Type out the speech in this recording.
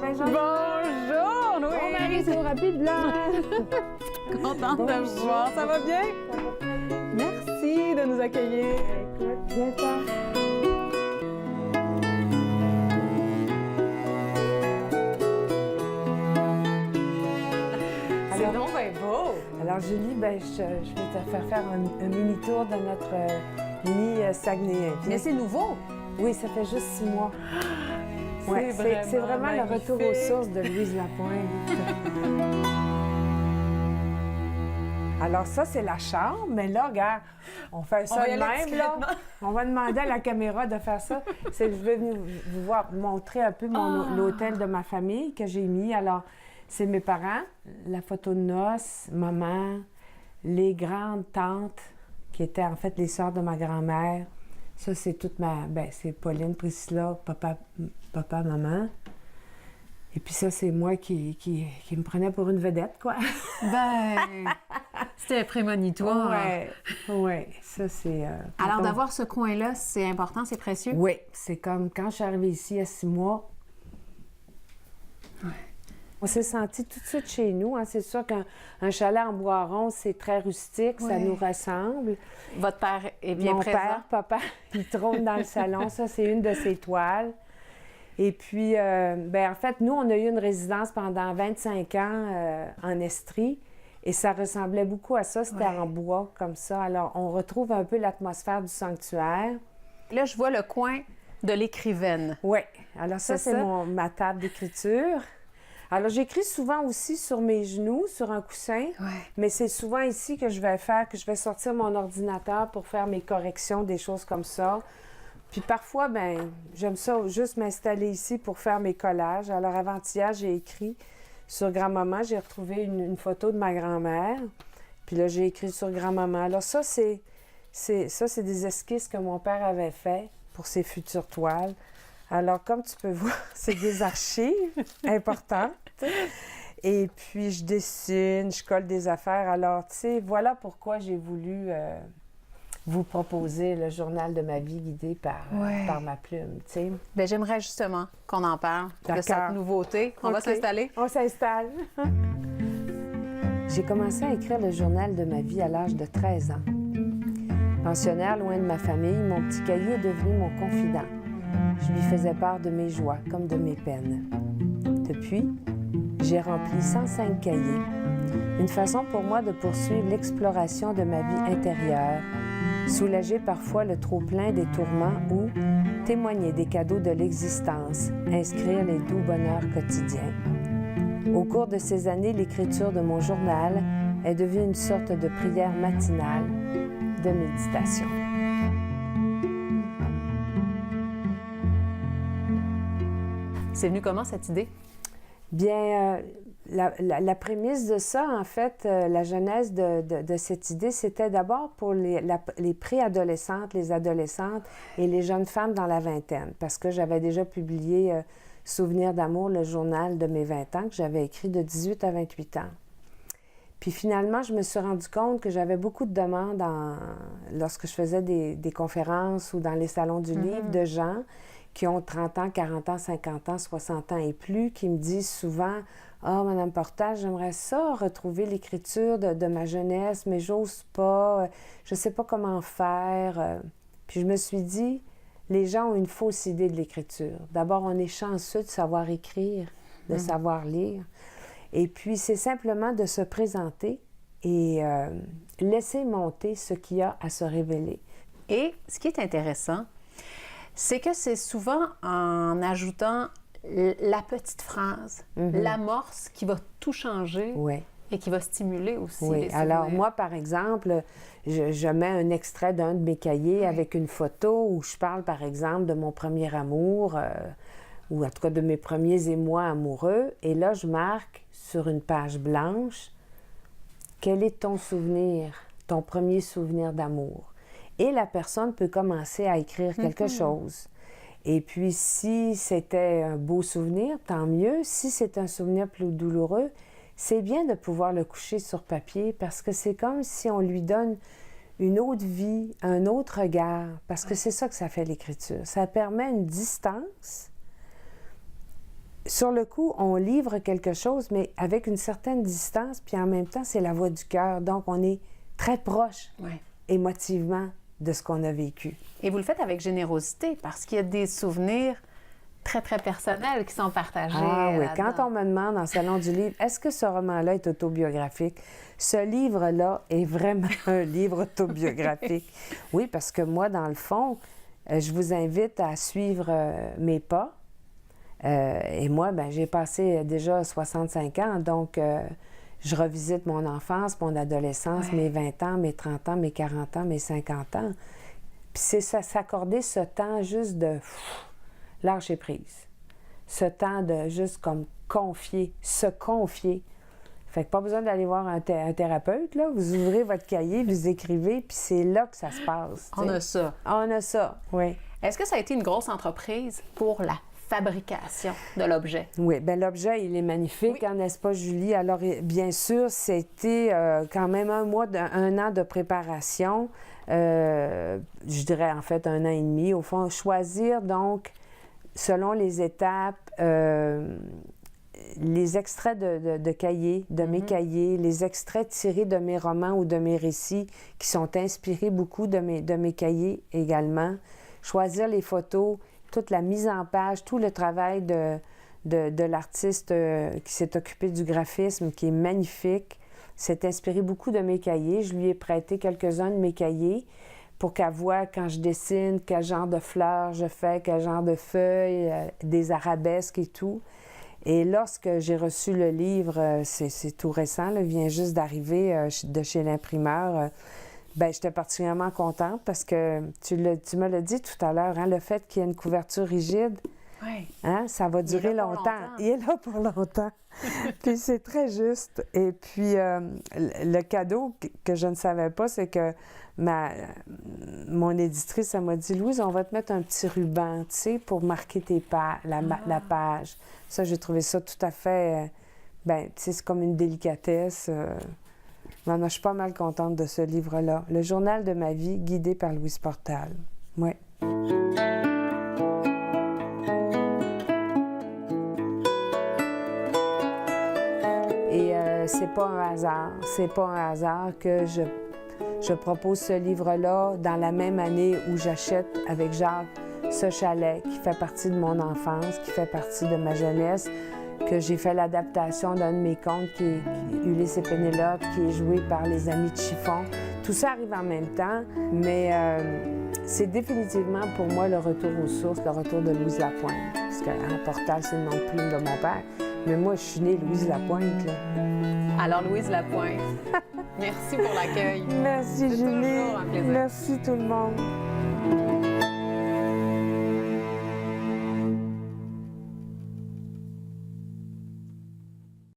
Saint-Jean. Bonjour, Louise! Bon mari, c'est rapide là. Contente de vous voir, ça va bien? Merci de nous accueillir. Écoute, viens-t'en. C'est donc bien beau! Alors Julie, ben, je vais te faire un mini-tour de notre mini Saguenay. Mais c'est nouveau! Oui, ça fait juste 6 mois. C'est vraiment magnifique. le retour aux sources de Louise Lapointe. Alors ça, c'est la chambre, mais là, regarde, on fait ça va y de aller même, là. discrètement. On va demander à la caméra de faire ça. C'est que je vais vous montrer un peu l'hôtel de ma famille que j'ai mis. Alors, c'est mes parents, la photo de noces, maman, les grandes tantes, qui étaient en fait les sœurs de ma grand-mère. Ça, c'est toute c'est Pauline, Priscilla, papa, maman. Et puis ça, c'est moi qui me prenais pour une vedette, quoi. Ben, c'était prémonitoire. Ouais, ça, c'est... Alors, d'avoir ce coin-là, c'est important, c'est précieux? Oui, c'est comme quand je suis arrivée ici il y a 6 mois. Ouais. On s'est senti tout de suite chez nous. Hein. C'est sûr qu'un chalet en bois rond, c'est très rustique, ça Ouais. nous ressemble. Votre père est bien Mon présent? père, papa, il trône dans le salon. Ça, c'est une de ses toiles. Et puis, en fait, nous, on a eu une résidence pendant 25 ans en Estrie. Et ça ressemblait beaucoup à ça. C'était en bois, comme ça. Alors, on retrouve un peu l'atmosphère du sanctuaire. Là, je vois le coin de l'écrivaine. Oui. Alors, ça, C'est c'est ça? ma table d'écriture. Alors, j'écris souvent aussi sur mes genoux, sur un coussin. Ouais. Mais c'est souvent ici que je vais sortir mon ordinateur pour faire mes corrections, des choses comme ça. Puis parfois, j'aime ça juste m'installer ici pour faire mes collages. Alors, avant-hier, j'ai écrit sur grand-maman. J'ai retrouvé une photo de ma grand-mère. Puis là, j'ai écrit sur grand-maman. Alors, ça, c'est des esquisses que mon père avait fait pour ses futures toiles. Alors, comme tu peux voir, c'est des archives importantes. Et puis, je dessine, je colle des affaires. Alors, tu sais, voilà pourquoi j'ai voulu vous proposer le journal de ma vie guidé par ma plume, tu sais. Bien, j'aimerais justement qu'on en parle de cette nouveauté. On va OK. s'installer? On s'installe. J'ai commencé à écrire le journal de ma vie à l'âge de 13 ans. Pensionnaire loin de ma famille, mon petit cahier est devenu mon confident. Je lui faisais part de mes joies comme de mes peines. Depuis, j'ai rempli 105 cahiers. Une façon pour moi de poursuivre l'exploration de ma vie intérieure, soulager parfois le trop-plein des tourments ou témoigner des cadeaux de l'existence, inscrire les doux bonheurs quotidiens. Au cours de ces années, l'écriture de mon journal est devenue une sorte de prière matinale, de méditation. C'est venu comment, cette idée? Bien, la prémisse de ça, en fait, la genèse de cette idée, c'était d'abord pour les préadolescentes, les adolescentes et les jeunes femmes dans la vingtaine, parce que j'avais déjà publié Souvenirs d'amour, le journal de mes 20 ans, que j'avais écrit de 18 à 28 ans. Puis finalement, je me suis rendu compte que j'avais beaucoup de demandes lorsque je faisais des conférences ou dans les salons du livre de gens qui ont 30 ans, 40 ans, 50 ans, 60 ans et plus, qui me disent souvent « Ah, Madame Portage, j'aimerais ça, retrouver l'écriture de ma jeunesse, mais j'ose pas, je sais pas comment faire. » Puis je me suis dit, les gens ont une fausse idée de l'écriture. D'abord, on est chanceux de savoir écrire, de savoir lire. Et puis, c'est simplement de se présenter et laisser monter ce qu'il y a à se révéler. Et ce qui est intéressant, c'est que c'est souvent en ajoutant la petite phrase, l'amorce qui va tout changer et qui va stimuler aussi les souvenirs. Alors moi, par exemple, je mets un extrait d'un de mes cahiers avec une photo où je parle, par exemple, de mon premier amour, ou en tout cas de mes premiers émois amoureux. Et là, je marque sur une page blanche, quel est ton souvenir, ton premier souvenir d'amour? Et la personne peut commencer à écrire quelque chose. Et puis, si c'était un beau souvenir, tant mieux. Si c'est un souvenir plus douloureux, c'est bien de pouvoir le coucher sur papier parce que c'est comme si on lui donne une autre vie, un autre regard, parce que c'est ça que ça fait l'écriture. Ça permet une distance, sur le coup, on livre quelque chose, mais avec une certaine distance, puis en même temps, c'est la voix du cœur. Donc, on est très proche émotivement de ce qu'on a vécu. Et vous le faites avec générosité, parce qu'il y a des souvenirs très, très personnels qui sont partagés. Ah oui, là-dedans. quand on me demande en Salon du livre, est-ce que ce roman-là est autobiographique? Ce livre-là est vraiment un livre autobiographique. Oui, parce que moi, dans le fond, je vous invite à suivre mes pas. Et moi, ben, j'ai passé déjà 65 ans, donc je revisite mon enfance, mon adolescence, mes 20 ans, mes 30 ans, mes 40 ans, mes 50 ans. Puis c'est ça, s'accorder ce temps juste de lâcher prise. Ce temps de juste comme confier, se confier. Fait que pas besoin d'aller voir un thérapeute, là. Vous ouvrez votre cahier, vous écrivez, puis c'est là que ça se passe. On a ça. On a ça, oui. Est-ce que ça a été une grosse entreprise pour la fabrication de l'objet? Oui, bien l'objet, il est magnifique, hein, n'est-ce pas, Julie? Alors, bien sûr, c'était quand même un an de préparation. Je dirais, en fait, 1 an et demi. Au fond, choisir, donc, selon les étapes, les extraits de cahiers, de mes cahiers, les extraits tirés de mes romans ou de mes récits qui sont inspirés beaucoup de mes cahiers également. Choisir les photos, toute la mise en page, tout le travail de l'artiste qui s'est occupé du graphisme, qui est magnifique. C'est inspiré beaucoup de mes cahiers. Je lui ai prêté quelques-uns de mes cahiers pour qu'elle voie quand je dessine, quel genre de fleurs je fais, quel genre de feuilles, des arabesques et tout. Et lorsque j'ai reçu le livre, c'est tout récent, là, il vient juste d'arriver de chez l'imprimeur, bien, j'étais particulièrement contente parce que tu me l'as dit tout à l'heure, hein, le fait qu'il y ait une couverture rigide, hein, ça va durer longtemps. Il est là pour longtemps. Puis c'est très juste. Et puis, le cadeau que je ne savais pas, c'est que mon éditrice, elle m'a dit, Louise, on va te mettre un petit ruban, tu sais, pour marquer la page. Ça, j'ai trouvé ça tout à fait, bien, tu sais, c'est comme une délicatesse. Non, je suis pas mal contente de ce livre-là. Le journal de ma vie, guidé par Louise Portal. Oui. Et c'est pas un hasard. C'est pas un hasard que je propose ce livre-là dans la même année où j'achète avec Jacques ce chalet qui fait partie de mon enfance, qui fait partie de ma jeunesse, que j'ai fait l'adaptation d'un de mes contes qui est Ulysse et Pénélope, qui est joué par les Amis de Chiffon. Tout ça arrive en même temps, mais c'est définitivement pour moi le retour aux sources, le retour de Louise Lapointe. Parce que Portal, c'est le nom de plume de mon père. Mais moi, je suis née Louise Lapointe, là. Alors, Louise Lapointe, merci pour l'accueil. Merci, Julie. C'est toujours un plaisir. Merci, tout le monde.